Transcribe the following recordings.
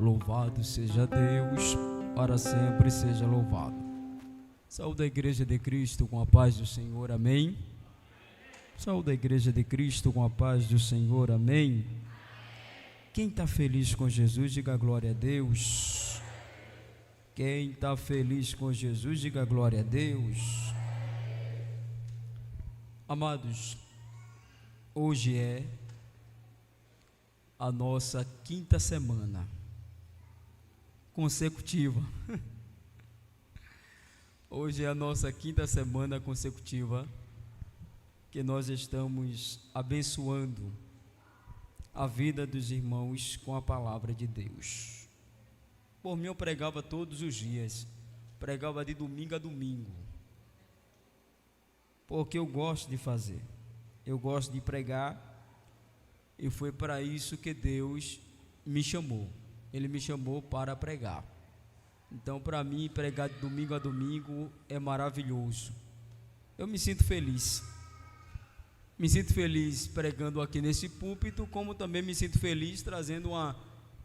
Louvado seja Deus, para sempre seja louvado. Saúde a Igreja de Cristo com a paz do Senhor, amém. Saúde a Igreja de Cristo com a paz do Senhor, amém. Quem está feliz com Jesus, diga glória a Deus. Quem está feliz com Jesus, diga glória a Deus. Amados, hoje é a nossa quinta semana consecutiva. Hoje é a nossa quinta semana consecutiva que nós estamos abençoando a vida dos irmãos com a palavra de Deus. Por mim eu pregava todos os dias, pregava de domingo a domingo, porque eu gosto de fazer, eu gosto de pregar, e foi para isso que Deus me chamou. Ele me chamou para pregar. Então, para mim, pregar de domingo a domingo é maravilhoso. Eu me sinto feliz. Me sinto feliz pregando aqui nesse púlpito, como também me sinto feliz trazendo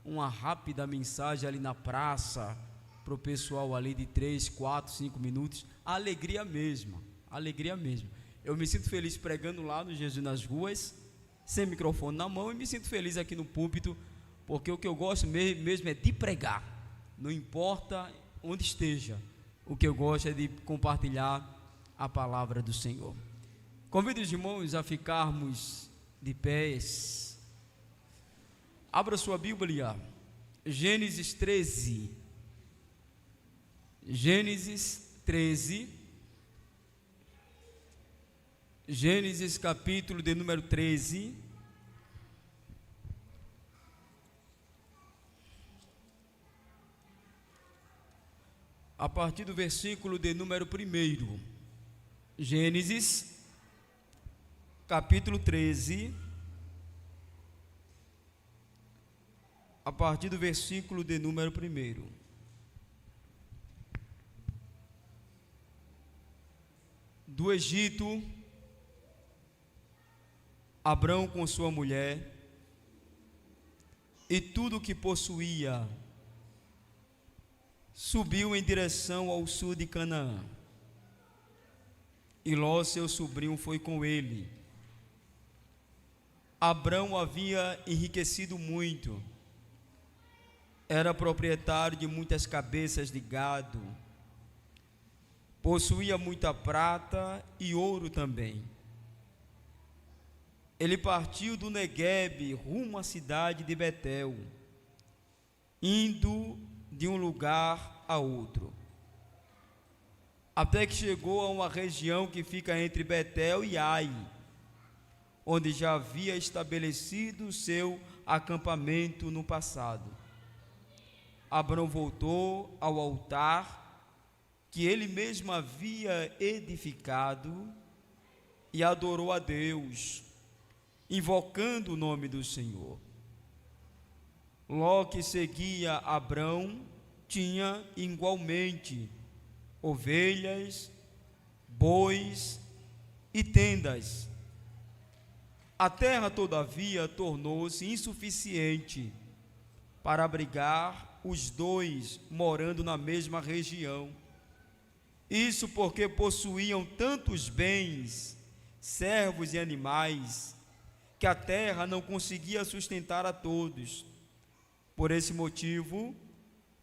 uma rápida mensagem ali na praça, para o pessoal ali de 3, 4, 5 minutos. Alegria mesmo. Eu me sinto feliz pregando lá no Jesus nas ruas, sem microfone na mão, e me sinto feliz aqui no púlpito, porque o que eu gosto mesmo é de pregar, não importa onde esteja, o que eu gosto é de compartilhar a palavra do Senhor. Convido os irmãos a ficarmos de pés. Abra sua Bíblia, Gênesis 13, Gênesis capítulo de número 13, a partir do versículo de número 1. Gênesis capítulo 13, a partir do versículo de número 1. Do Egito, Abrão com sua mulher e tudo o que possuía subiu em direção ao sul de Canaã, e Ló, seu sobrinho, foi com ele. Abrão havia enriquecido muito, era proprietário de muitas cabeças de gado, possuía muita prata e ouro também. Ele partiu do Neguebe rumo à cidade de Betel, indo de um lugar a outro, até que chegou a uma região que fica entre Betel e Ai, onde já havia estabelecido seu acampamento no passado. Abrão voltou ao altar que ele mesmo havia edificado e adorou a Deus, invocando o nome do Senhor. Ló, que seguia Abrão, tinha igualmente ovelhas, bois e tendas. A terra, todavia, tornou-se insuficiente para abrigar os dois morando na mesma região. Isso porque possuíam tantos bens, servos e animais, que a terra não conseguia sustentar a todos. Por esse motivo,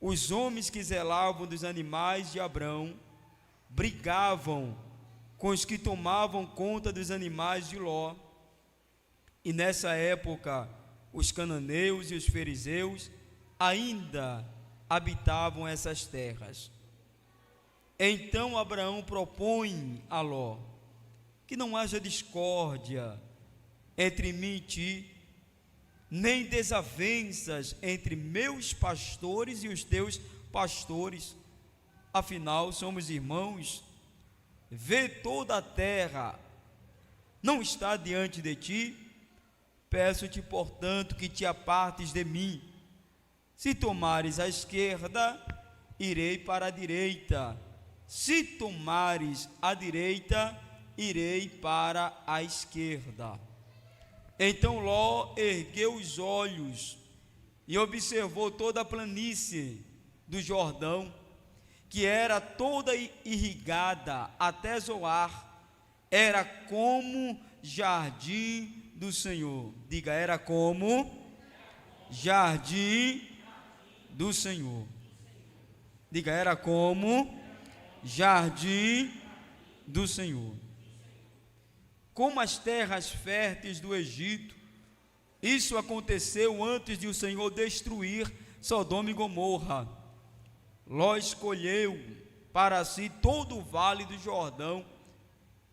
os homens que zelavam dos animais de Abrão brigavam com os que tomavam conta dos animais de Ló. E nessa época, os cananeus e os fariseus ainda habitavam essas terras. Então Abraão propõe a Ló que não haja discórdia entre mim e ti, nem desavenças entre meus pastores e os teus pastores, afinal somos irmãos. Vê, toda a terra não está diante de ti, peço-te, portanto, que te apartes de mim. Se tomares a esquerda, irei para a direita, se tomares a direita, irei para a esquerda. Então Ló ergueu os olhos e observou toda a planície do Jordão, que era toda irrigada até Zoar, era como jardim do Senhor. Diga, era como jardim do Senhor. Diga, era como jardim do Senhor. Como as terras férteis do Egito, isso aconteceu antes de o Senhor destruir Sodoma e Gomorra. Ló escolheu para si todo o vale do Jordão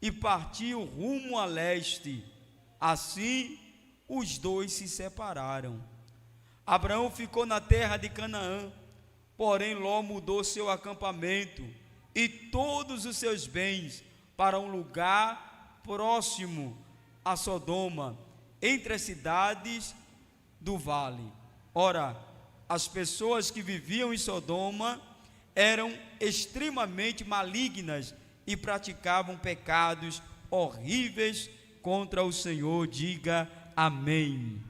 e partiu rumo a leste. Assim, os dois se separaram. Abraão ficou na terra de Canaã, porém Ló mudou seu acampamento e todos os seus bens para um lugar próximo a Sodoma, entre as cidades do vale. Ora, as pessoas que viviam em Sodoma eram extremamente malignas e praticavam pecados horríveis contra o Senhor. Diga amém.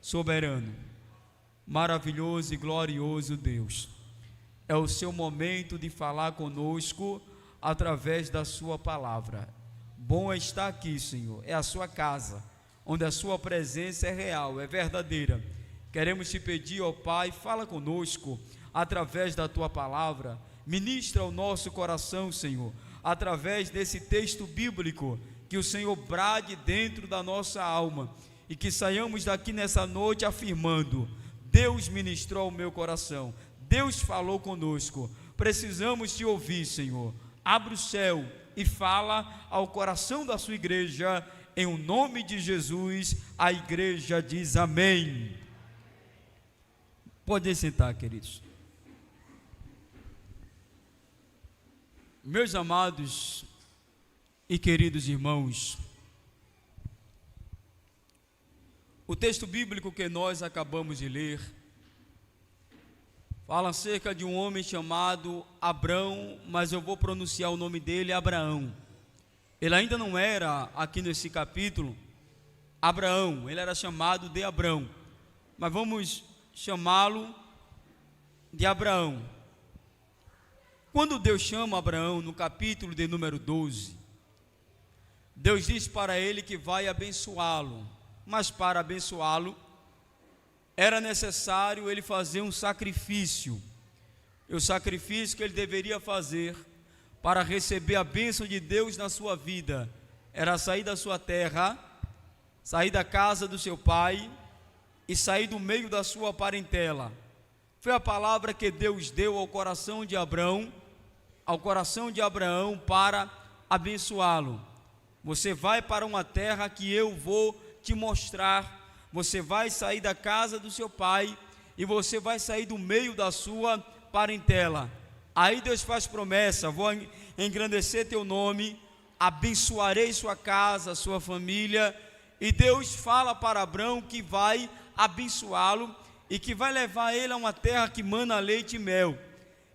Soberano, maravilhoso e glorioso Deus, é o seu momento de falar conosco através da sua palavra. Bom é estar aqui, Senhor, é a sua casa, onde a sua presença é real, é verdadeira. Queremos te pedir, ó Pai, fala conosco através da tua palavra, ministra o nosso coração, Senhor, através desse texto bíblico, que o Senhor brade dentro da nossa alma e que saiamos daqui nessa noite afirmando: Deus ministrou o meu coração, Deus falou conosco, precisamos te ouvir, Senhor. Abre o céu e fala ao coração da sua igreja, em o nome de Jesus. A igreja diz amém. Podem sentar, queridos. Meus amados e queridos irmãos, o texto bíblico que nós acabamos de ler fala acerca de um homem chamado Abrão, mas eu vou pronunciar o nome dele Abraão. Ele ainda não era, aqui nesse capítulo, Abraão, ele era chamado de Abrão, mas vamos chamá-lo de Abraão. Quando Deus chama Abraão, no capítulo de número 12, Deus diz para ele que vai abençoá-lo, mas para abençoá-lo, era necessário ele fazer um sacrifício. E o sacrifício que ele deveria fazer para receber a bênção de Deus na sua vida era sair da sua terra, sair da casa do seu pai e sair do meio da sua parentela. Foi a palavra que Deus deu ao coração de Abraão, para abençoá-lo. Você vai para uma terra que eu vou te mostrar. Você vai sair da casa do seu pai e você vai sair do meio da sua parentela. Aí Deus faz promessa: vou engrandecer teu nome, abençoarei sua casa, sua família. E Deus fala para Abraão que vai abençoá-lo e que vai levar ele a uma terra que mana leite e mel.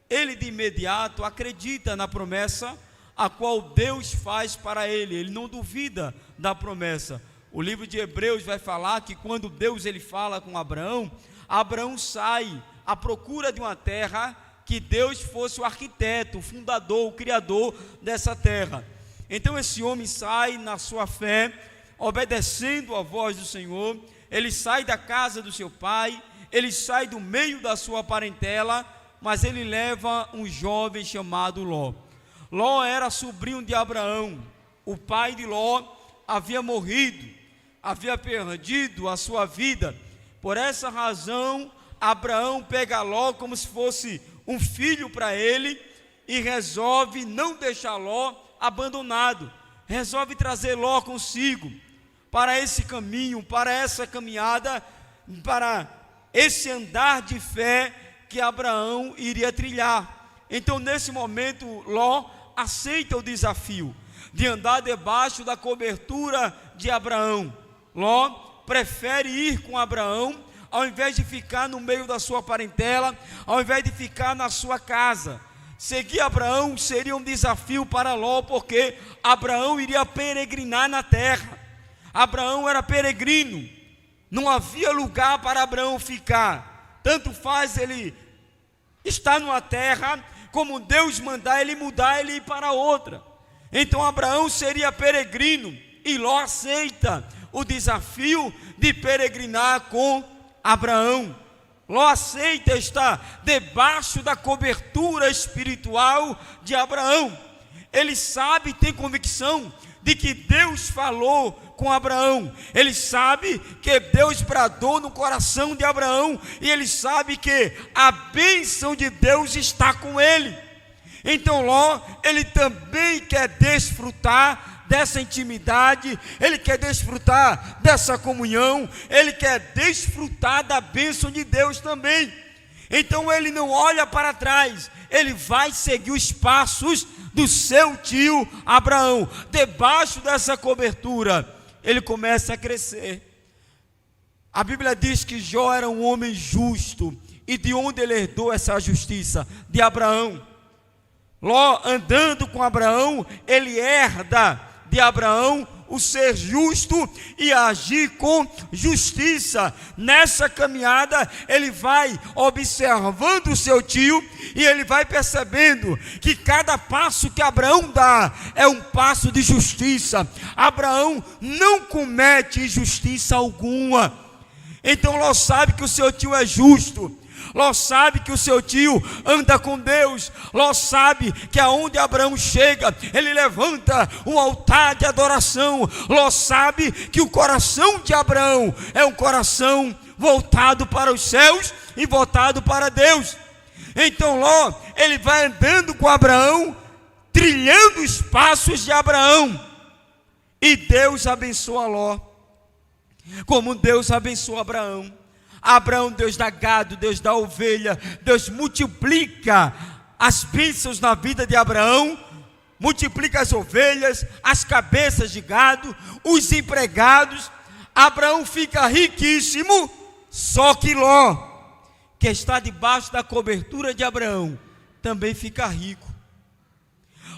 Ele de imediato acredita na promessa a qual Deus faz para ele. Ele não duvida da promessa. O livro de Hebreus vai falar que quando Deus ele fala com Abraão, Abraão sai à procura de uma terra que Deus fosse o arquiteto, o fundador, o criador dessa terra. Então esse homem sai na sua fé, obedecendo a voz do Senhor. Ele sai da casa do seu pai, ele sai do meio da sua parentela, mas ele leva um jovem chamado Ló. Ló era sobrinho de Abraão. O pai de Ló havia morrido, havia perdido a sua vida. Por essa razão, Abraão pega Ló como se fosse um filho para ele e resolve não deixar Ló abandonado. Resolve trazer Ló consigo para esse caminho, para essa caminhada, para esse andar de fé que Abraão iria trilhar. Então, nesse momento, Ló aceita o desafio de andar debaixo da cobertura de Abraão. Ló prefere ir com Abraão, ao invés de ficar no meio da sua parentela, ao invés de ficar na sua casa. Seguir Abraão seria um desafio para Ló, porque Abraão iria peregrinar na terra. Abraão era peregrino, não havia lugar para Abraão ficar. tanto faz ele estar numa terra, como Deus mandar ele mudar, ele ir para outra. Então Abraão seria peregrino, e Ló aceita o desafio de peregrinar com Abraão. Ló aceita estar debaixo da cobertura espiritual de Abraão. Ele sabe, tem convicção de que Deus falou com Abraão. Ele sabe que Deus bradou no coração de Abraão, e ele sabe que a bênção de Deus está com ele. Então Ló, ele também quer desfrutar dessa intimidade, ele quer desfrutar dessa comunhão, ele quer desfrutar da bênção de Deus também. Então ele não olha para trás, ele vai seguir os passos do seu tio Abraão. Debaixo dessa cobertura, ele começa a crescer. A Bíblia diz que Jó era um homem justo. E de onde ele herdou essa justiça? De Abraão. Ló, andando com Abraão, ele herda de Abraão o ser justo e agir com justiça. Nessa caminhada, ele vai observando o seu tio, e ele vai percebendo que cada passo que Abraão dá é um passo de justiça. Abraão não comete injustiça alguma. Então Ló sabe que o seu tio é justo. Ló sabe que o seu tio anda com Deus. Ló sabe que aonde Abraão chega, ele levanta um altar de adoração. Ló sabe que o coração de Abraão é um coração voltado para os céus e voltado para Deus. Então Ló, ele vai andando com Abraão, trilhando os passos de Abraão, e Deus abençoa Ló, como Deus abençoa Abraão. Abraão, Deus dá gado, Deus dá ovelha, Deus multiplica as bênçãos na vida de Abraão, multiplica as ovelhas, as cabeças de gado, os empregados. Abraão fica riquíssimo. Só que Ló, que está debaixo da cobertura de Abraão, também fica rico.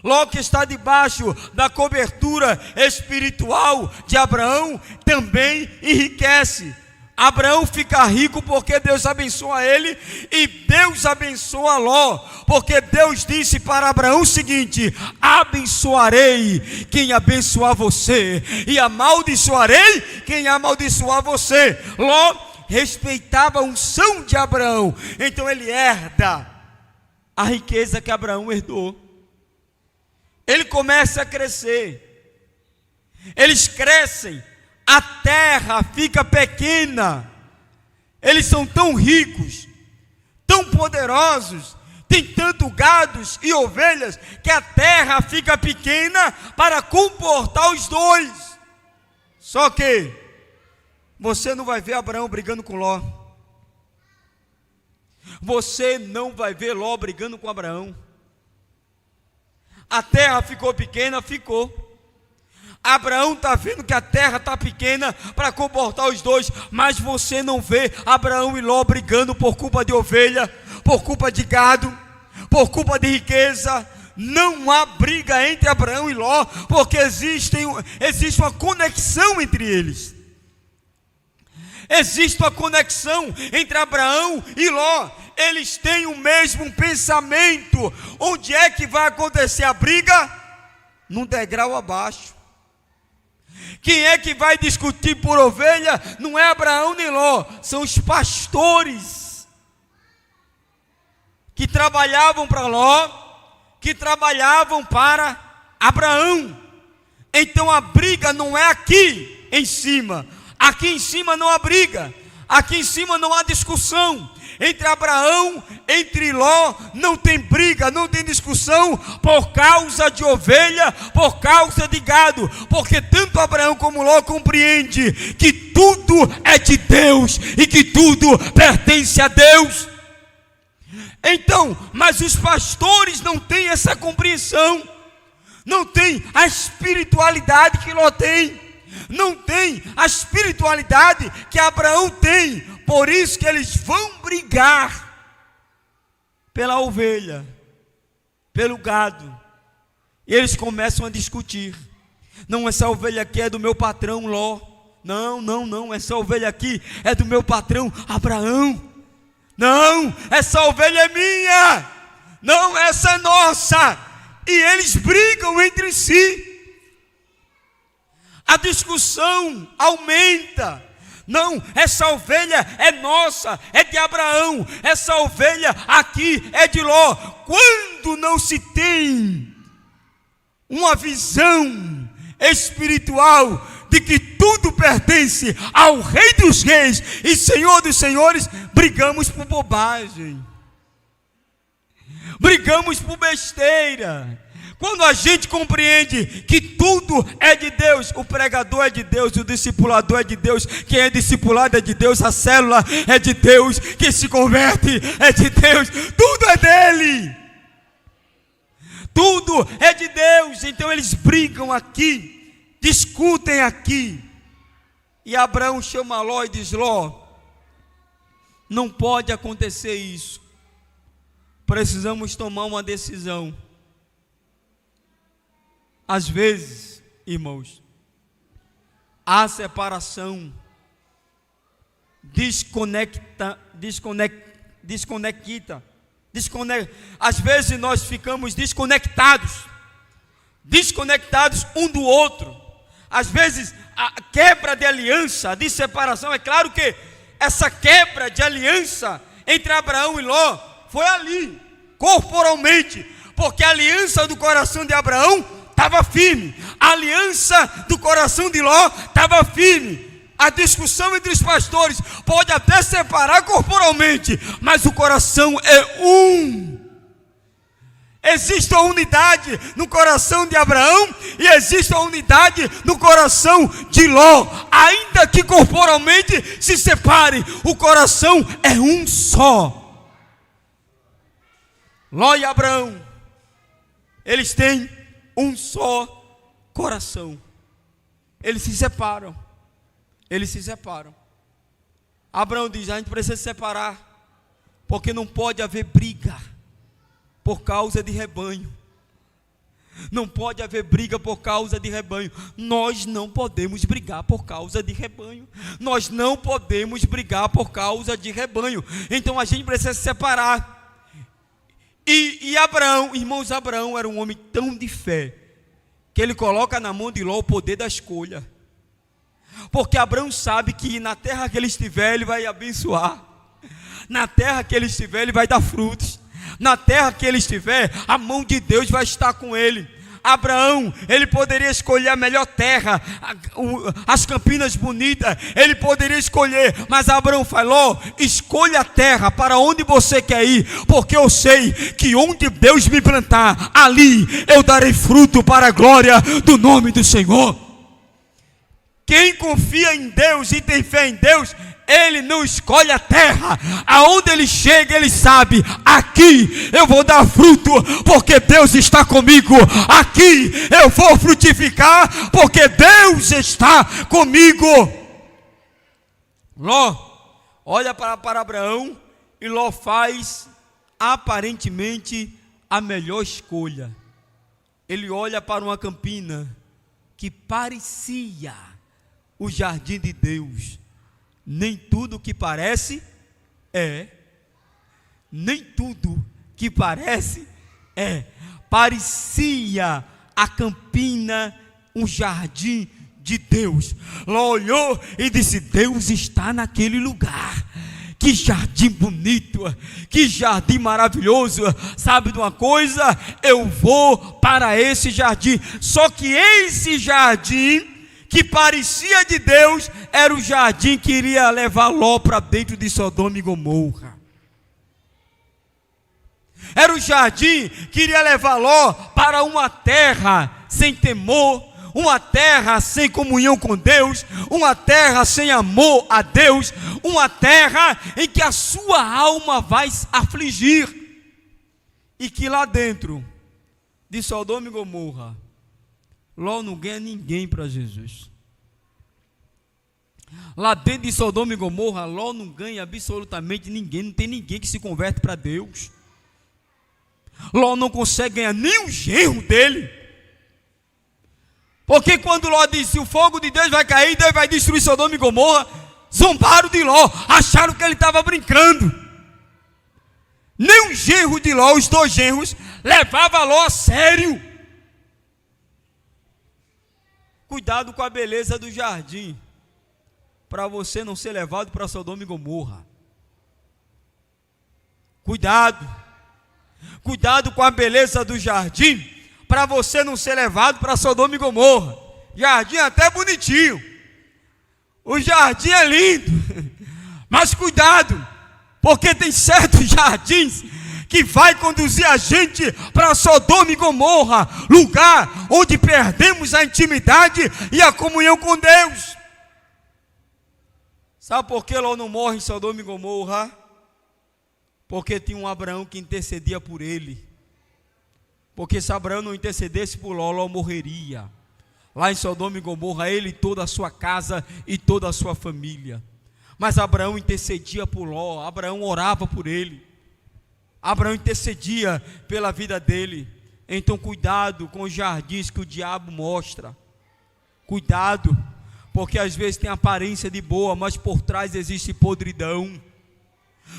Ló, que está debaixo da cobertura espiritual de Abraão, também enriquece. Abraão fica rico porque Deus abençoa ele, e Deus abençoa Ló, porque Deus disse para Abraão o seguinte: abençoarei quem abençoar você, e amaldiçoarei quem amaldiçoar você. Ló respeitava a unção de Abraão, então ele herda a riqueza que Abraão herdou. Ele começa a crescer, eles crescem, a terra fica pequena. Eles são tão ricos, tão poderosos, tem tanto gados e ovelhas, que a terra fica pequena para comportar os dois. Só que você não vai ver Abraão brigando com Ló. Você não vai ver Ló brigando com Abraão. A terra ficou pequena, ficou. Abraão está vendo que a terra está pequena para comportar os dois, mas você não vê Abraão e Ló brigando por culpa de ovelha, por culpa de gado, por culpa de riqueza. Não há briga entre Abraão e Ló, porque existe uma conexão entre eles. Existe uma conexão entre Abraão e Ló. Eles têm o mesmo pensamento. Onde é que vai acontecer a briga? Num degrau abaixo. Quem é que vai discutir por ovelha? Não é Abraão nem Ló, são os pastores que trabalhavam para Ló, que trabalhavam para Abraão. Então a briga não é aqui em cima. Aqui em cima não há briga, aqui em cima não há discussão. Entre Abraão, entre Ló, não tem briga, não tem discussão por causa de ovelha, por causa de gado, porque tanto Abraão como Ló compreende que tudo é de Deus e que tudo pertence a Deus. Então, mas os pastores não têm essa compreensão, não têm a espiritualidade que Ló tem, não tem a espiritualidade que Abraão tem. Por isso que eles vão brigar pela ovelha, pelo gado. E eles começam a discutir. Não, essa ovelha aqui é do meu patrão Ló. Não, essa ovelha aqui é do meu patrão Abraão. Não, essa ovelha é minha. Não, essa é nossa. E eles brigam entre si. A discussão aumenta. Não, essa ovelha é nossa, é de Abraão. Essa ovelha aqui é de Ló. Quando não se tem uma visão espiritual de que tudo pertence ao Rei dos Reis e Senhor dos Senhores, brigamos por bobagem. Brigamos por besteira. Quando a gente compreende que tudo é de Deus, o pregador é de Deus, o discipulador é de Deus, quem é discipulado é de Deus, a célula é de Deus, quem se converte é de Deus, tudo é dele. Tudo é de Deus. Então eles brigam aqui, discutem aqui. E Abraão chama Ló e diz: Ló, não pode acontecer isso. Precisamos tomar uma decisão. Às vezes, irmãos, a separação desconecta. Às vezes nós ficamos desconectados um do outro. Às vezes a quebra de aliança, de separação, é claro que essa quebra de aliança entre Abraão e Ló foi ali, corporalmente, porque a aliança do coração de Abraão estava firme, a aliança do coração de Ló estava firme. A discussão entre os pastores pode até separar corporalmente, mas o coração é um. Existe a unidade no coração de Abraão e existe a unidade no coração de Ló. Ainda que corporalmente se separem, o coração é um só. Ló e Abraão, eles têm um só coração. Eles se separam. Abraão diz: a gente precisa se separar, porque não pode haver briga por causa de rebanho. Não pode haver briga por causa de rebanho. Nós não podemos brigar por causa de rebanho. Nós não podemos brigar por causa de rebanho. Então a gente precisa se separar. E Abraão, irmãos, Abraão era um homem tão de fé, que ele coloca na mão de Ló o poder da escolha. Porque Abraão sabe que na terra que ele estiver, ele vai abençoar. Na terra que ele estiver, ele vai dar frutos. Na terra que ele estiver, a mão de Deus vai estar com ele. Abraão, ele poderia escolher a melhor terra, as campinas bonitas, ele poderia escolher, mas Abraão falou: escolha a terra para onde você quer ir, porque eu sei que onde Deus me plantar, ali eu darei fruto para a glória do nome do Senhor. Quem confia em Deus e tem fé em Deus, ele não escolhe a terra. Aonde ele chega, ele sabe: aqui eu vou dar fruto, porque Deus está comigo. Aqui eu vou frutificar, porque Deus está comigo. Ló olha para Abraão, e Ló faz aparentemente a melhor escolha. Ele olha para uma campina que parecia o jardim de Deus. Nem tudo que parece é. Nem tudo que parece é. Parecia a campina um jardim de Deus. Ló olhou e disse: Deus está naquele lugar. Que jardim bonito, que jardim maravilhoso. Sabe de uma coisa? Eu vou para esse jardim. Só que esse jardim que parecia de Deus, era o jardim que iria levar Ló para dentro de Sodoma e Gomorra. Era o jardim que iria levar Ló para uma terra sem temor, uma terra sem comunhão com Deus, uma terra sem amor a Deus, uma terra em que a sua alma vai afligir, e que lá dentro de Sodoma e Gomorra, Ló não ganha ninguém para Jesus. Lá dentro de Sodoma e Gomorra, Ló não ganha absolutamente ninguém. Não tem ninguém que se converte para Deus. Ló não consegue ganhar nem o genro dele. Porque quando Ló disse: o fogo de Deus vai cair, Deus vai destruir Sodoma e Gomorra, zombaram de Ló, acharam que ele estava brincando. Nem o genro de Ló, os dois genros, levava Ló a sério. Cuidado com a beleza do jardim, para você não ser levado para Sodoma e Gomorra. Cuidado com a beleza do jardim, para você não ser levado para Sodoma e Gomorra. Jardim até bonitinho, o jardim é lindo, mas cuidado, porque tem certos jardins que vai conduzir a gente para Sodoma e Gomorra, lugar onde perdemos a intimidade e a comunhão com Deus. Sabe por que Ló não morre em Sodoma e Gomorra? Porque tinha um Abraão que intercedia por ele. Porque se Abraão não intercedesse por Ló, Ló morreria. Lá em Sodoma e Gomorra, ele e toda a sua casa e toda a sua família. Mas Abraão intercedia por Ló, Abraão orava por ele, Abraão intercedia pela vida dele. Então cuidado com os jardins que o diabo mostra. Cuidado, porque às vezes tem aparência de boa, mas por trás existe podridão.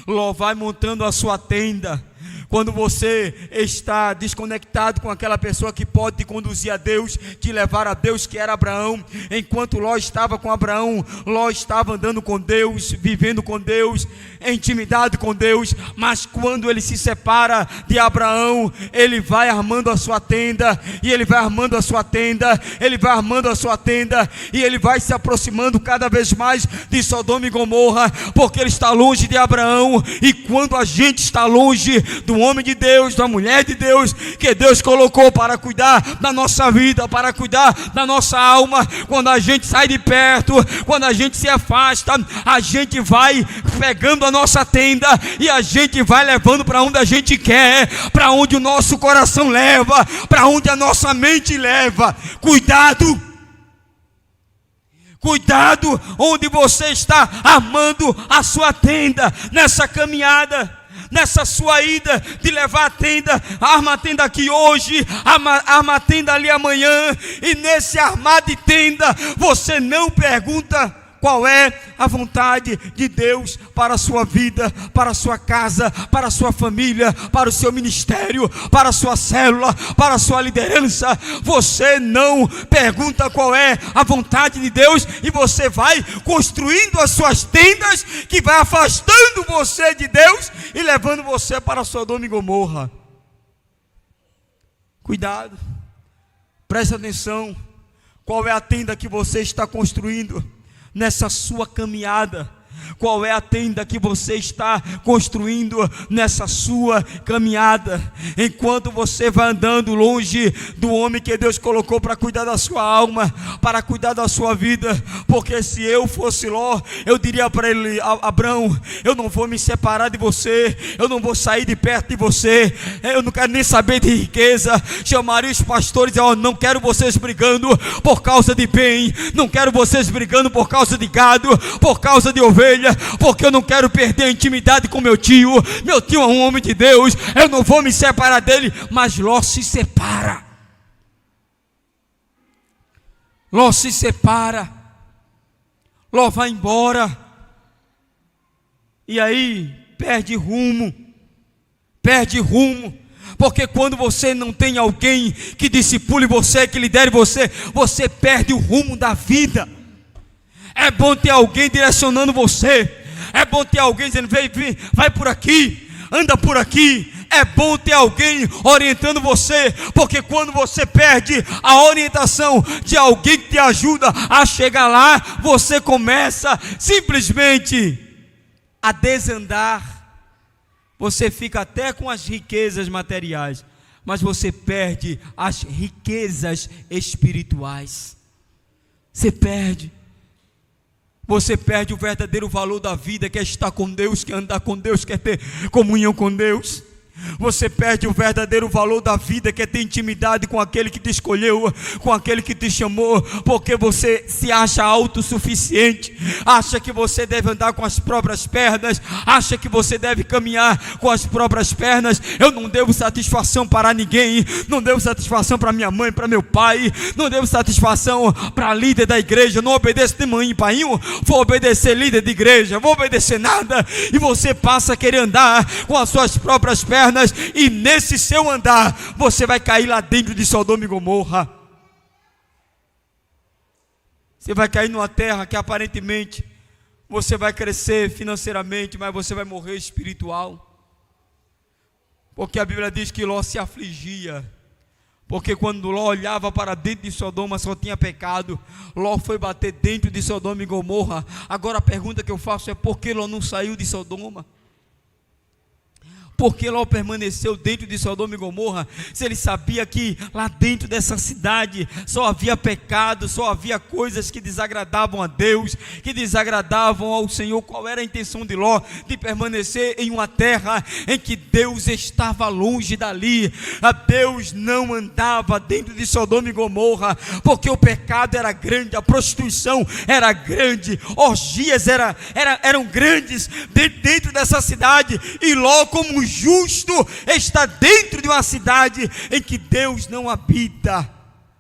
Ló vai montando a sua tenda. Quando você está desconectado com aquela pessoa que pode te conduzir a Deus, te levar a Deus, que era Abraão. Enquanto Ló estava com Abraão, Ló estava andando com Deus, vivendo com Deus, em intimidade com Deus. Mas quando ele se separa de Abraão, ele vai armando a sua tenda, e ele vai armando a sua tenda, ele vai armando a sua tenda, e ele vai se aproximando cada vez mais de Sodoma e Gomorra, porque ele está longe de Abraão. E quando a gente está longe do homem de Deus, da mulher de Deus, que Deus colocou para cuidar da nossa vida, para cuidar da nossa alma, quando a gente sai de perto, quando a gente se afasta, a gente vai pegando a nossa tenda e a gente vai levando para onde a gente quer, para onde o nosso coração leva, para onde a nossa mente leva. Cuidado onde você está armando a sua tenda, nessa caminhada, nessa sua ida de levar a tenda. Arma a tenda aqui hoje, arma a tenda ali amanhã, e nesse armar de tenda, você não pergunta qual é a vontade de Deus para a sua vida, para a sua casa, para a sua família, para o seu ministério, para a sua célula, para a sua liderança. Você não pergunta qual é a vontade de Deus, e você vai construindo as suas tendas, que vai afastando você de Deus e levando você para Sodoma e Gomorra. Cuidado, preste atenção, qual é a tenda que você está construindo nessa sua caminhada? Qual é a tenda que você está construindo nessa sua caminhada? Enquanto você vai andando longe do homem que Deus colocou para cuidar da sua alma, para cuidar da sua vida. Porque se eu fosse Ló, eu diria para ele: Abraão, eu não vou me separar de você, eu não vou sair de perto de você, eu não quero nem saber de riqueza. Chamaria os pastores e dizer: não quero vocês brigando por causa de bem, não quero vocês brigando por causa de gado, por causa de ovelha, porque eu não quero perder a intimidade com meu tio. Meu tio é um homem de Deus, eu não vou me separar dele. Mas Ló se separa. Ló se separa. Ló vai embora. E aí perde rumo. Porque quando você não tem alguém que discipule você, que lidere você, você perde o rumo da vida. É bom ter alguém direcionando você. É bom ter alguém dizendo: vai por aqui, anda por aqui. É bom ter alguém orientando você, porque quando você perde a orientação de alguém que te ajuda a chegar lá, você começa simplesmente a desandar. Você fica até com as riquezas materiais, mas você perde as riquezas espirituais. Você perde o verdadeiro valor da vida, que é estar com Deus, que é andar com Deus, que é ter comunhão com Deus. Você perde o verdadeiro valor da vida, que é ter intimidade com aquele que te escolheu, com aquele que te chamou, porque você se acha autossuficiente, acha que você deve andar com as próprias pernas, acha que você deve caminhar com as próprias pernas. Eu não devo satisfação para ninguém, não devo satisfação para minha mãe, para meu pai, não devo satisfação para líder da igreja, não obedeço de mãe e pai, vou obedecer líder de igreja, vou obedecer nada, e você passa a querer andar com as suas próprias pernas, e nesse seu andar, você vai cair lá dentro de Sodoma e Gomorra. Você vai cair numa terra que aparentemente você vai crescer financeiramente, mas você vai morrer espiritual. Porque a Bíblia diz que Ló se afligia, porque quando Ló olhava para dentro de Sodoma só tinha pecado. Ló foi bater dentro de Sodoma e Gomorra. Agora a pergunta que eu faço é: por que Ló não saiu de Sodoma? Por que Ló permaneceu dentro de Sodoma e Gomorra, se ele sabia que lá dentro dessa cidade só havia pecado, só havia coisas que desagradavam a Deus, que desagradavam ao Senhor? Qual era a intenção de Ló? De permanecer em uma terra em que Deus estava longe dali. A Deus não andava dentro de Sodoma e Gomorra, porque o pecado era grande, a prostituição era grande, orgias eram grandes dentro dessa cidade, e Ló, como justo, está dentro de uma cidade em que Deus não habita.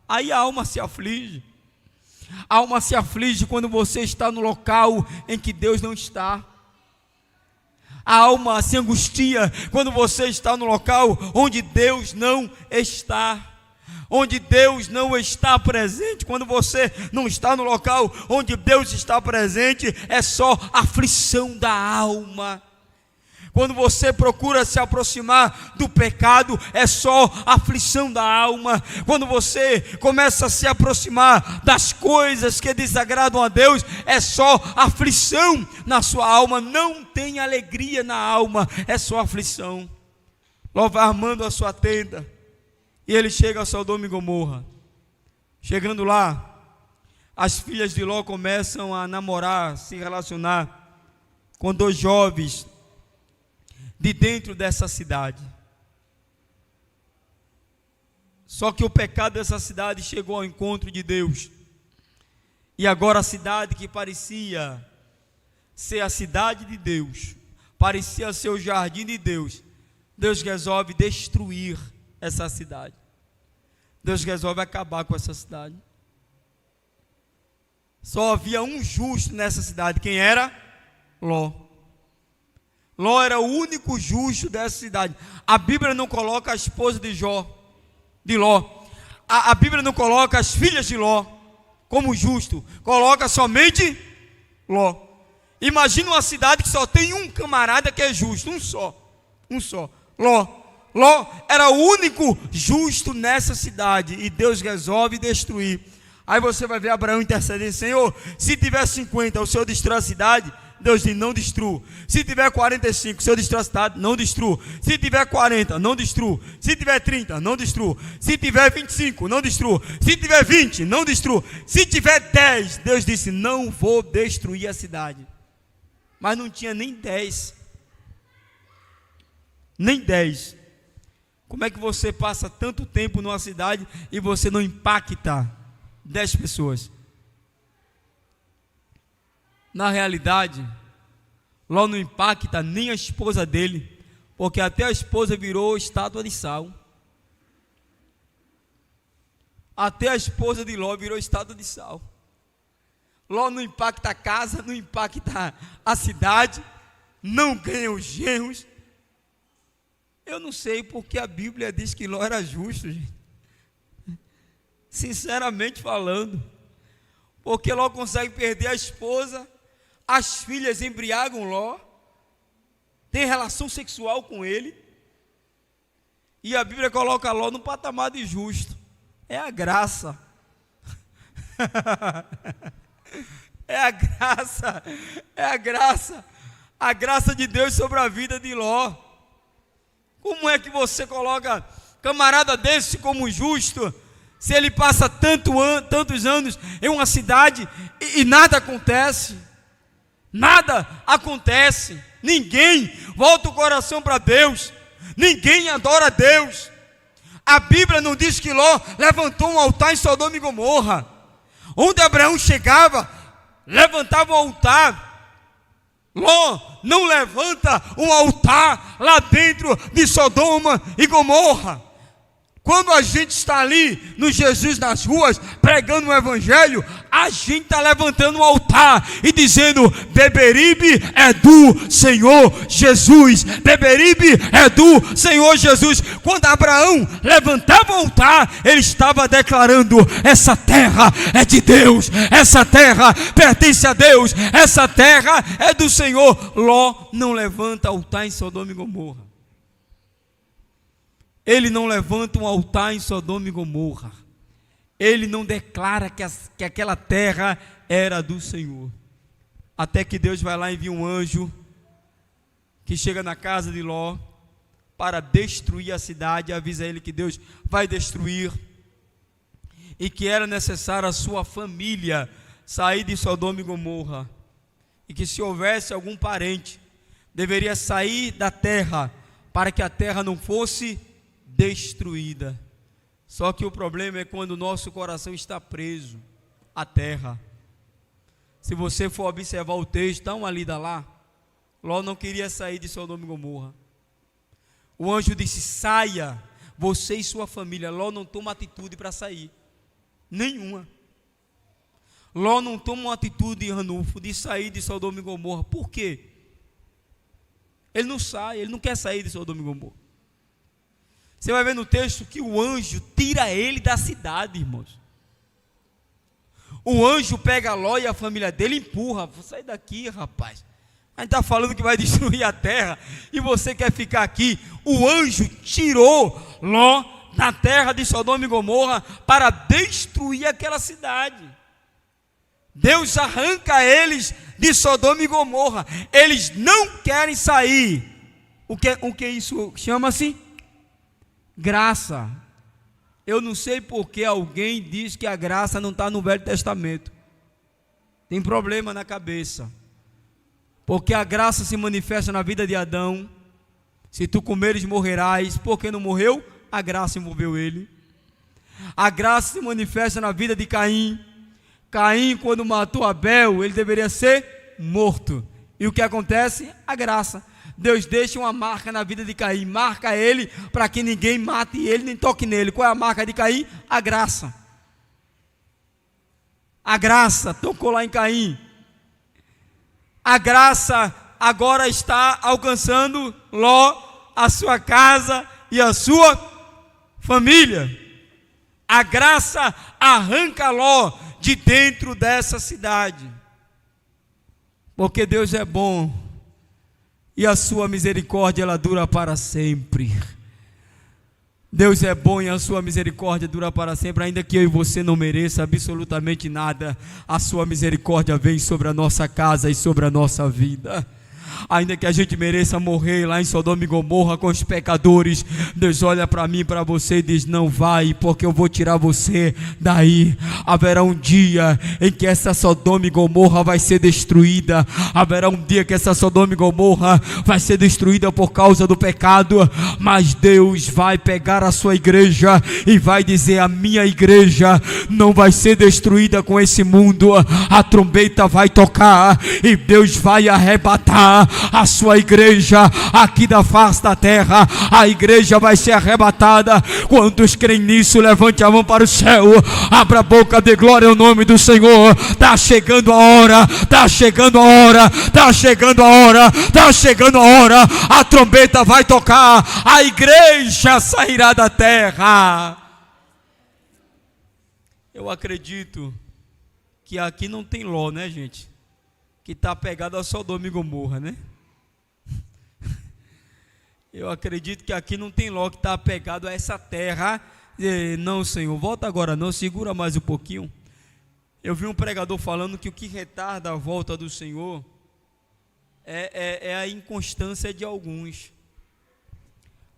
Aí a alma se aflige. A alma se aflige quando você está no local em que Deus não está. A alma se angustia quando você está no local onde Deus não está. Onde Deus não está presente. Quando você não está no local onde Deus está presente, é só aflição da alma. Quando você procura se aproximar do pecado, é só aflição da alma. Quando você começa a se aproximar das coisas que desagradam a Deus, é só aflição na sua alma. Não tem alegria na alma, é só aflição. Ló vai armando a sua tenda, e ele chega a Sodoma e Gomorra. Chegando lá, as filhas de Ló começam a namorar, se relacionar com dois jovens de dentro dessa cidade. Só que o pecado dessa cidade chegou ao encontro de Deus, e agora a cidade que parecia ser a cidade de Deus, parecia ser o jardim de Deus, Deus resolve destruir essa cidade. Deus resolve acabar com essa cidade. Só havia um justo nessa cidade. Quem era? Ló. Ló era o único justo dessa cidade. A Bíblia não coloca a esposa de Ló. A Bíblia não coloca as filhas de Ló como justo. Coloca somente Ló. Imagina uma cidade que só tem um camarada que é justo. Um só. Ló era o único justo nessa cidade. E Deus resolve destruir. Aí você vai ver Abraão intercedendo: Senhor, se tiver 50, o Senhor destrói a cidade. Deus diz: não destrua. Se tiver 45, se eu destruir a cidade, não destrua. Se tiver 40, não destrua. Se tiver 30, não destrua. Se tiver 25, não destrua. Se tiver 20, não destrua. Se tiver 10, Deus disse: não vou destruir a cidade. Mas não tinha nem 10. Nem 10. Como é que você passa tanto tempo numa cidade e você não impacta 10 pessoas? Na realidade, Ló não impacta nem a esposa dele, porque até a esposa virou estátua de sal. Até a esposa de Ló virou estátua de sal. Ló não impacta a casa, não impacta a cidade, não ganha os genros. Eu não sei porque a Bíblia diz que Ló era justo, gente. Sinceramente falando, porque Ló consegue perder a esposa, as filhas embriagam Ló, tem relação sexual com ele, e a Bíblia coloca Ló no patamar de justo. É a graça. A graça de Deus sobre a vida de Ló. Como é que você coloca camarada desse como justo, se ele passa tantos anos em uma cidade e nada acontece? Nada acontece, ninguém volta o coração para Deus, Ninguém adora a Deus. A Bíblia não diz que Ló levantou um altar em Sodoma e Gomorra. Onde Abraão chegava, levantava um altar. Ló não levanta um altar lá dentro de Sodoma e Gomorra. Quando a gente está ali no Jesus nas ruas, pregando o Evangelho, a gente está levantando um altar e dizendo: Beberibe é do Senhor Jesus. Beberibe é do Senhor Jesus. Quando Abraão levantava o altar, ele estava declarando: essa terra é de Deus, essa terra pertence a Deus, essa terra é do Senhor. Ló não levanta altar em Sodoma e Gomorra. Ele não levanta um altar em Sodoma e Gomorra. Ele não declara que aquela terra era do Senhor. Até que Deus vai lá e envia um anjo que chega na casa de Ló para destruir a cidade, avisa ele que Deus vai destruir e que era necessário a sua família sair de Sodoma e Gomorra, e que se houvesse algum parente, deveria sair da terra para que a terra não fosse destruída. Só que o problema é quando o nosso coração está preso à terra. Se você for observar o texto, dá uma lida lá. Ló não queria sair de Sodoma e Gomorra. O anjo disse: saia, você e sua família. Ló não toma atitude para sair, nenhuma. Ló não toma uma atitude, Ranulfo, de sair de Sodoma e Gomorra. Por quê? Ele não sai, ele não quer sair de Sodoma e Gomorra. Você vai ver no texto que o anjo tira ele da cidade, irmãos. O anjo pega Ló e a família dele e empurra: vou sair daqui, rapaz. A gente está falando que vai destruir a terra e você quer ficar aqui. O anjo tirou Ló da terra de Sodoma e Gomorra para destruir aquela cidade. Deus arranca eles de Sodoma e Gomorra. Eles não querem sair. O que isso chama-se? Graça. Eu não sei porque alguém diz que a graça não está no Velho Testamento. Tem problema na cabeça. Porque a graça se manifesta na vida de Adão. Se tu comeres, morrerás. Porque não morreu? A graça envolveu ele. A graça se manifesta na vida de Caim. Caim, quando matou Abel, ele deveria ser morto. E o que acontece? A graça. Deus deixa uma marca na vida de Caim, marca ele para que ninguém mate ele nem toque nele. Qual é a marca de Caim? A graça. A graça tocou lá em Caim. A graça agora está alcançando Ló, a sua casa e a sua família. A graça arranca Ló de dentro dessa cidade, porque Deus é bom e a sua misericórdia ela dura para sempre. Deus é bom e a sua misericórdia dura para sempre. Ainda que eu e você não mereça absolutamente nada, a sua misericórdia vem sobre a nossa casa e sobre a nossa vida. Ainda que a gente mereça morrer lá em Sodoma e Gomorra com os pecadores, Deus olha para mim e para você e diz: não vai, porque eu vou tirar você daí. Haverá um dia em que essa Sodoma e Gomorra vai ser destruída. Haverá um dia que essa Sodoma e Gomorra vai ser destruída por causa do pecado. Mas Deus vai pegar a sua igreja e vai dizer: a minha igreja não vai ser destruída com esse mundo. A trombeta vai tocar e Deus vai arrebatar a sua igreja aqui da face da terra. A igreja vai ser arrebatada. Quantos creem nisso, levante a mão para o céu, abra a boca de glória ao nome do Senhor. Está chegando a hora, está chegando a hora, está chegando a hora, está chegando a hora. A trombeta vai tocar, a igreja sairá da terra. Eu acredito que aqui não tem Ló, né, gente? Que está pegado a Sodoma e Gomorra, né? Eu acredito que aqui não tem Ló que está apegado a essa terra. Não, Senhor, volta agora não, segura mais um pouquinho. Eu vi um pregador falando que o que retarda a volta do Senhor é a inconstância de alguns.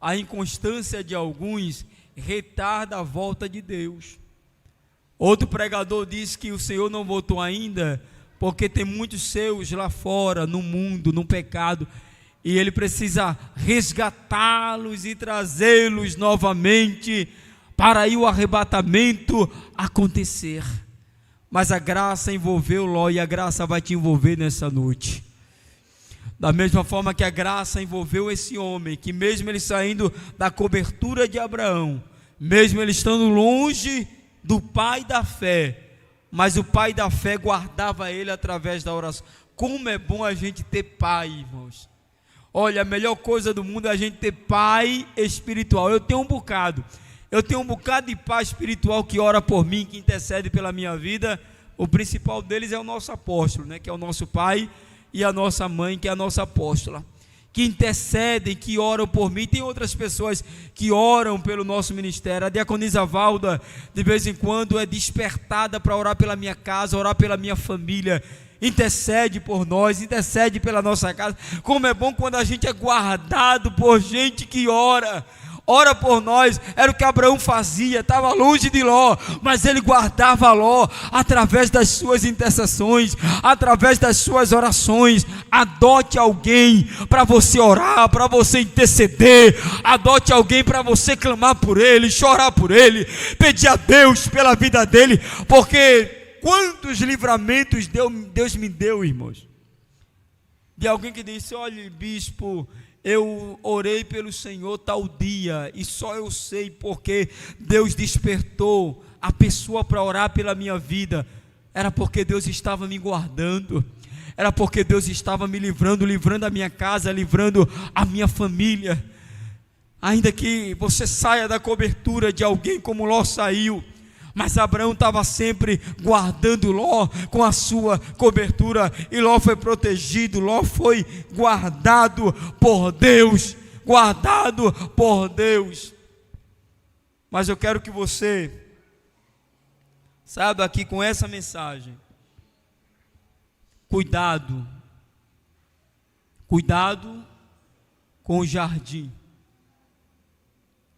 A inconstância de alguns retarda a volta de Deus. Outro pregador disse que o Senhor não voltou ainda porque tem muitos seus lá fora, no mundo, no pecado, e Ele precisa resgatá-los e trazê-los novamente para aí o arrebatamento acontecer. Mas a graça envolveu Ló e a graça vai te envolver nessa noite. Da mesma forma que a graça envolveu esse homem, que mesmo ele saindo da cobertura de Abraão, mesmo ele estando longe do pai da fé, mas o pai da fé guardava ele através da oração. Como é bom a gente ter pai, irmãos. Olha, a melhor coisa do mundo é a gente ter pai espiritual. Eu tenho um bocado de pai espiritual que ora por mim, que intercede pela minha vida. O principal deles é o nosso apóstolo, né, que é o nosso pai, e a nossa mãe, que é a nossa apóstola, que intercedem, que oram por mim. Tem outras pessoas que oram pelo nosso ministério. A diaconisa Valda, de vez em quando, é despertada para orar pela minha casa, orar pela minha família, intercede por nós, intercede pela nossa casa. Como é bom quando a gente é guardado por gente que ora por nós. Era o que Abraão fazia, estava longe de Ló, mas ele guardava Ló através das suas intercessões, através das suas orações. Adote alguém para você orar, para você interceder, adote alguém para você clamar por ele, chorar por ele, pedir a Deus pela vida dele, porque quantos livramentos Deus me deu, irmãos, de alguém que disse: olha, bispo, eu orei pelo Senhor tal dia, e só eu sei porque Deus despertou a pessoa para orar pela minha vida. Era porque Deus estava me guardando, era porque Deus estava me livrando a minha casa, livrando a minha família. Ainda que você saia da cobertura de alguém como Ló saiu, mas Abraão estava sempre guardando Ló com a sua cobertura, e Ló foi protegido, Ló foi guardado por Deus, Mas eu quero que você saia daqui com essa mensagem: cuidado com o jardim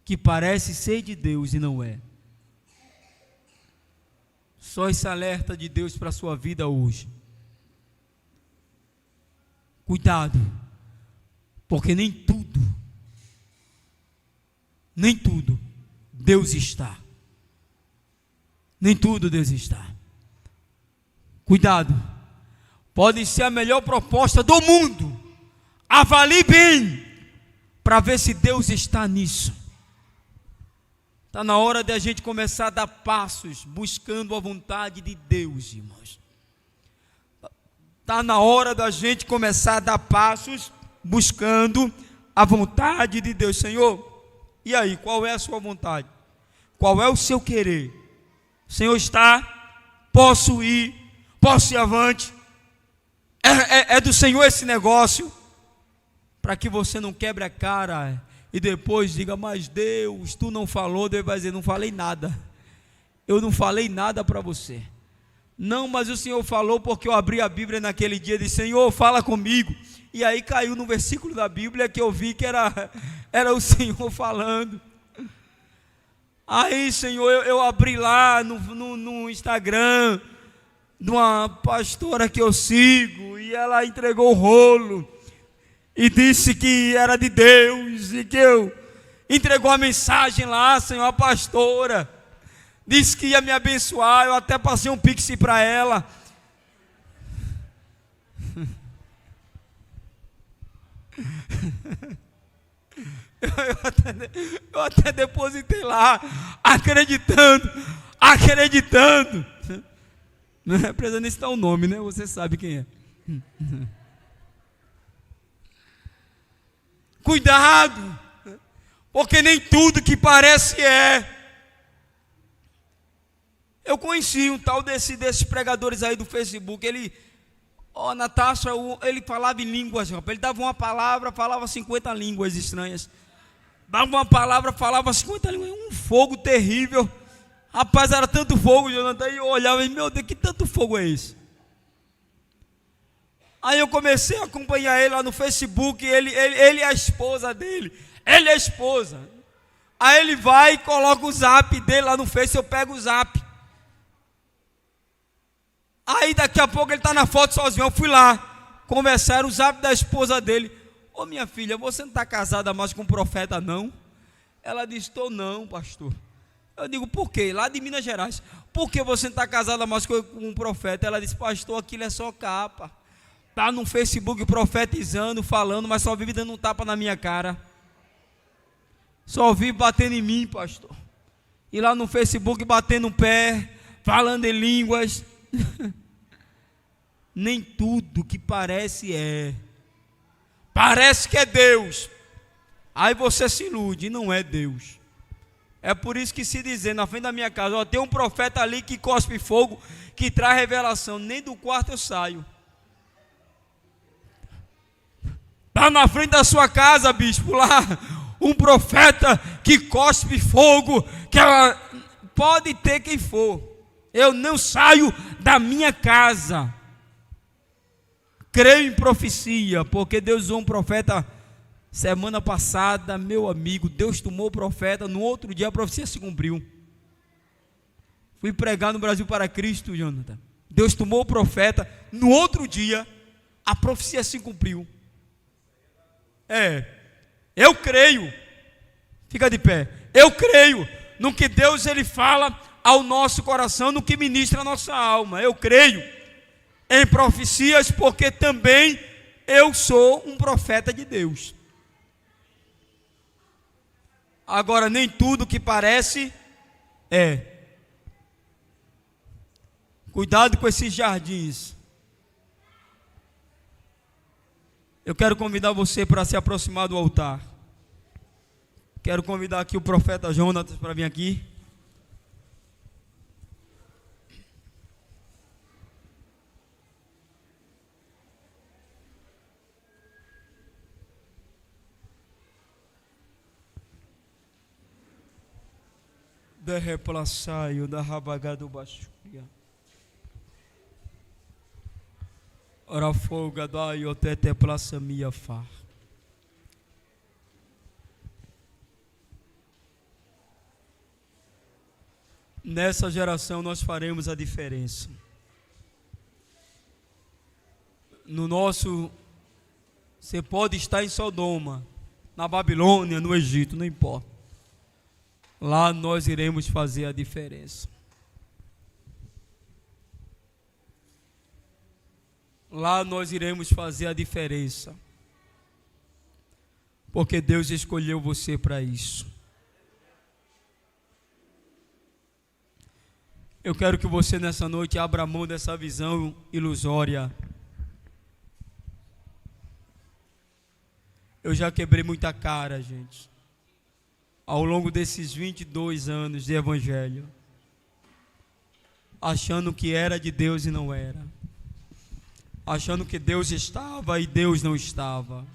que parece ser de Deus e não é. Só esse alerta de Deus para a sua vida hoje. Cuidado, porque nem tudo Deus está. Nem tudo Deus está. Cuidado, pode ser a melhor proposta do mundo. Avalie bem, para ver se Deus está nisso. Está na hora de a gente começar a dar passos buscando a vontade de Deus, irmãos. Está na hora da gente começar a dar passos buscando a vontade de Deus. Senhor, e aí, qual é a sua vontade? Qual é o seu querer? O Senhor está? Posso ir avante? É do Senhor esse negócio? Para que você não quebre a cara e depois diga: mas Deus, tu não falou. Deus vai dizer: não falei nada. Eu não falei nada para você. Não, mas o Senhor falou, porque eu abri a Bíblia naquele dia e disse: Senhor, fala comigo. E aí caiu no versículo da Bíblia que eu vi que era o Senhor falando. Aí, Senhor, eu abri lá no Instagram de uma pastora que eu sigo, e ela entregou o rolo e disse que era de Deus, e que eu entregou a mensagem lá, Senhor. A pastora disse que ia me abençoar. Eu até passei um pix para ela. Eu até depositei lá, acreditando. Não é precisa nem citar o nome, né? Você sabe quem é. Cuidado, porque nem tudo que parece é. Eu conheci um tal desses pregadores aí do Facebook. Ele, Natasha, ele falava em línguas, rapaz. Ele dava uma palavra, falava 50 línguas estranhas. Dava uma palavra, falava 50 línguas. Um fogo terrível. Rapaz, era tanto fogo, Jonathan. E eu olhava e, meu Deus, que tanto fogo é esse? Aí eu comecei a acompanhar ele lá no Facebook. Ele é a esposa dele. Ele é a esposa. Aí ele vai e coloca o zap dele lá no Face. Eu pego o zap. Aí daqui a pouco ele está na foto sozinho. Eu fui lá conversar, era o zap da esposa dele. ô minha filha, você não está casada mais com um profeta não? Ela disse, estou não, pastor. Eu digo, por quê? Lá de Minas Gerais. Por que você não está casada mais com um profeta? Ela disse, pastor, aquilo é só capa. Está no Facebook profetizando, falando, mas só vive dando um tapa na minha cara. Só vive batendo em mim, pastor. E lá no Facebook batendo o pé, falando em línguas. Nem tudo que parece é. Parece que é Deus. Aí você se ilude, e não é Deus. É por isso que se dizer na frente da minha casa, ó, tem um profeta ali que cospe fogo, que traz revelação. Nem do quarto eu saio. Está na frente da sua casa, bispo, lá, um profeta que cospe fogo, que ela pode ter quem for. Eu não saio da minha casa. Creio em profecia, porque Deus usou um profeta semana passada, meu amigo. Deus tomou o profeta, no outro dia a profecia se cumpriu. Fui pregar no Brasil para Cristo, Jonathan. Deus tomou o profeta, no outro dia a profecia se cumpriu. Eu creio, fica de pé, eu creio no que Deus ele fala ao nosso coração, no que ministra a nossa alma. Eu creio em profecias, porque também eu sou um profeta de Deus. Agora, nem tudo que parece é. Cuidado com esses jardins. Eu quero convidar você para se aproximar do altar. Quero convidar aqui o profeta Jonatas para vir aqui. De replaçaio da rabagado baixuria. Ora folga da iotete plaça minha far. Nessa geração nós faremos a diferença. No nosso, você pode estar em Sodoma, na Babilônia, no Egito, não importa. Lá nós iremos fazer a diferença. Lá nós iremos fazer a diferença. Porque Deus escolheu você para isso. Eu quero que você nessa noite abra mão dessa visão ilusória. Eu já quebrei muita cara, gente, ao longo desses 22 anos de evangelho, achando que era de Deus e não era, achando que Deus estava e Deus não estava.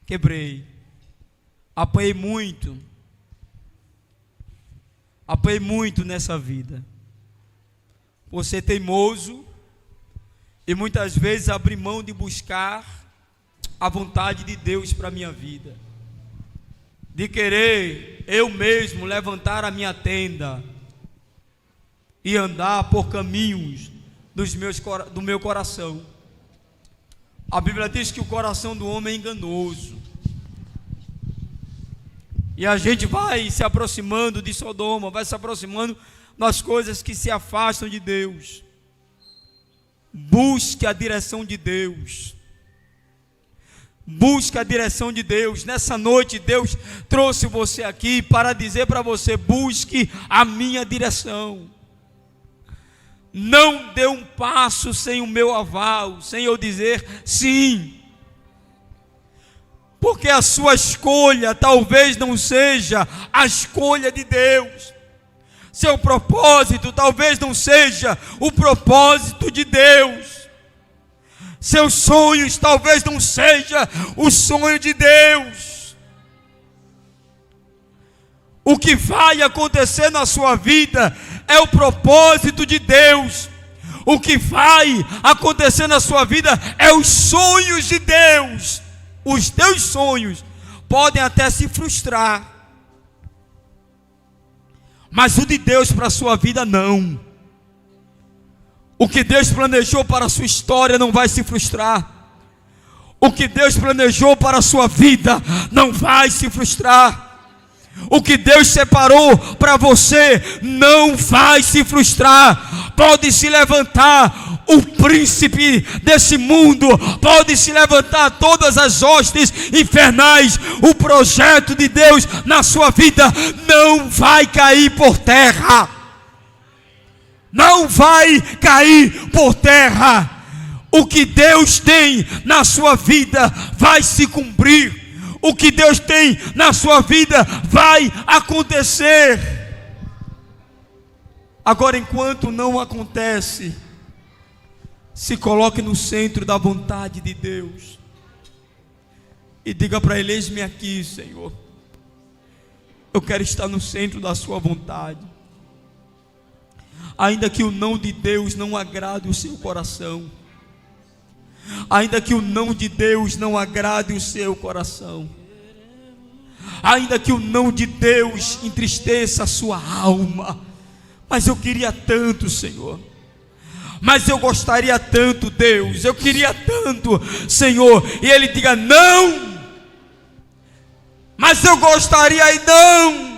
Quebrei, apanhei muito nessa vida. Você teimoso e muitas vezes abri mão de buscar a vontade de Deus para a minha vida, de querer eu mesmo levantar a minha tenda e andar por caminhos do meu coração. A Bíblia diz que o coração do homem é enganoso, e a gente vai se aproximando de Sodoma, vai se aproximando das coisas que se afastam de Deus. Busque a direção de Deus. Busque a direção de Deus. Nessa noite Deus trouxe você aqui para dizer para você: busque a minha direção. Não dê um passo sem o meu aval, sem eu dizer sim. Porque a sua escolha talvez não seja a escolha de Deus. Seu propósito talvez não seja o propósito de Deus. Seus sonhos talvez não seja o sonho de Deus. O que vai acontecer na sua vida é o propósito de Deus. O que vai acontecer na sua vida é os sonhos de Deus. Os teus sonhos podem até se frustrar, mas o de Deus para a sua vida não. O que Deus planejou para a sua história não vai se frustrar. O que Deus planejou para a sua vida não vai se frustrar. O que Deus separou para você não vai se frustrar. Pode se levantar o príncipe desse mundo, pode se levantar todas as hostes infernais, o projeto de Deus na sua vida não vai cair por terra. Não vai cair por terra. O que Deus tem na sua vida vai se cumprir. O que Deus tem na sua vida vai acontecer. Agora, enquanto não acontece, se coloque no centro da vontade de Deus e diga para Ele: eis-me aqui, Senhor. Eu quero estar no centro da sua vontade. Ainda que o não de Deus não agrade o seu coração, ainda que o não de Deus não agrade o seu coração, ainda que o não de Deus entristeça a sua alma, mas eu queria tanto, Senhor, mas eu gostaria tanto, Deus, eu queria tanto, Senhor, e Ele diga: não, mas eu gostaria e não.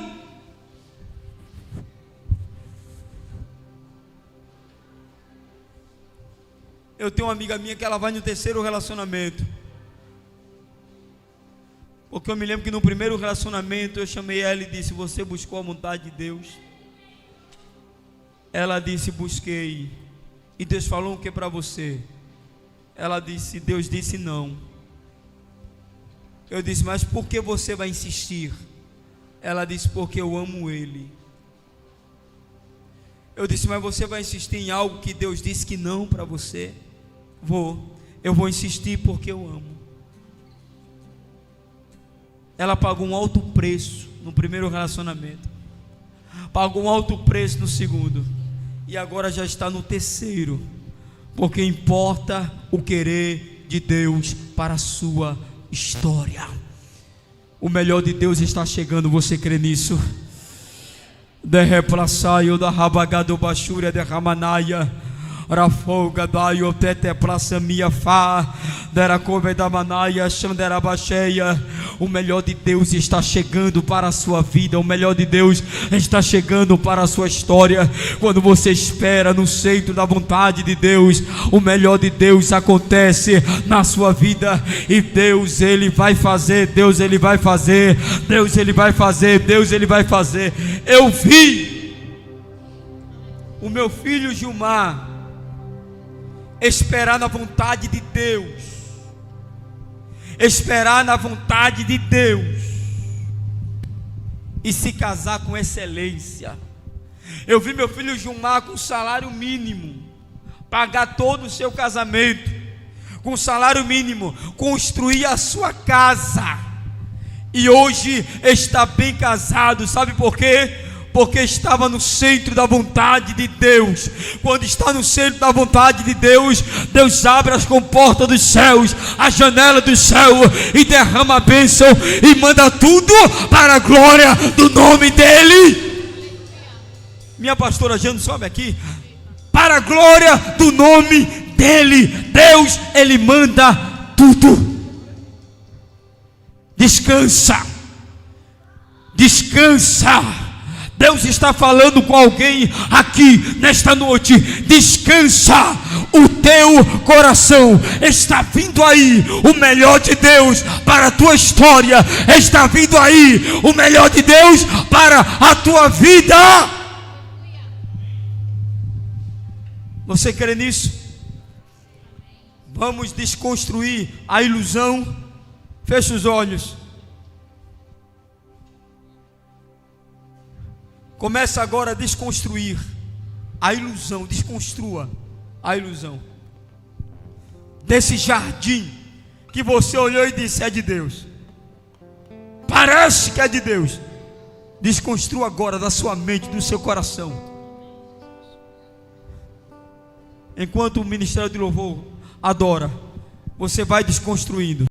Eu tenho uma amiga minha que ela vai no terceiro relacionamento, porque eu me lembro que no primeiro relacionamento eu chamei ela e disse: você buscou a vontade de Deus? Ela disse: busquei. E Deus falou o que para você? Ela disse: Deus disse não. Eu disse: mas por que você vai insistir? Ela disse: porque eu amo Ele. Eu disse: mas você vai insistir em algo que Deus disse que não para você? Eu vou insistir porque eu amo. Ela pagou um alto preço no primeiro relacionamento, pagou um alto preço no segundo, e agora já está no terceiro, porque importa o querer de Deus para a sua história. O melhor de Deus está chegando, você crê nisso? De replaçaio da rabagado bachúria de ramanaya, rafolga daio tete praça minha fa, dera cove da manaia, xandera bacheia. O melhor de Deus está chegando para a sua vida. O melhor de Deus está chegando para a sua história. Quando você espera no centro da vontade de Deus, o melhor de Deus acontece na sua vida. E Deus, Ele vai fazer. Deus, Ele vai fazer. Deus, Ele vai fazer. Deus, Ele vai fazer. Eu vi o meu filho Gilmar esperar na vontade de Deus, esperar na vontade de Deus e se casar com excelência. Eu vi meu filho Gilmar com salário mínimo pagar todo o seu casamento, com salário mínimo construir a sua casa, e hoje está bem casado. Sabe por quê? Porque estava no centro da vontade de Deus. Quando está no centro da vontade de Deus, Deus abre as comportas dos céus, a janela do céu, e derrama a bênção e manda tudo para a glória do nome dEle. Minha pastora Jane, sobe aqui. Para a glória do nome dEle. Deus, Ele manda tudo. Descansa. Descansa. Deus está falando com alguém aqui nesta noite. Descansa o teu coração. Está vindo aí o melhor de Deus para a tua história. Está vindo aí o melhor de Deus para a tua vida. Você crê nisso? Vamos desconstruir a ilusão. Feche os olhos. Começa agora a desconstruir a ilusão. Desconstrua a ilusão desse jardim que você olhou e disse: é de Deus, parece que é de Deus. Desconstrua agora da sua mente, do seu coração. Enquanto o ministério de louvor adora, você vai desconstruindo.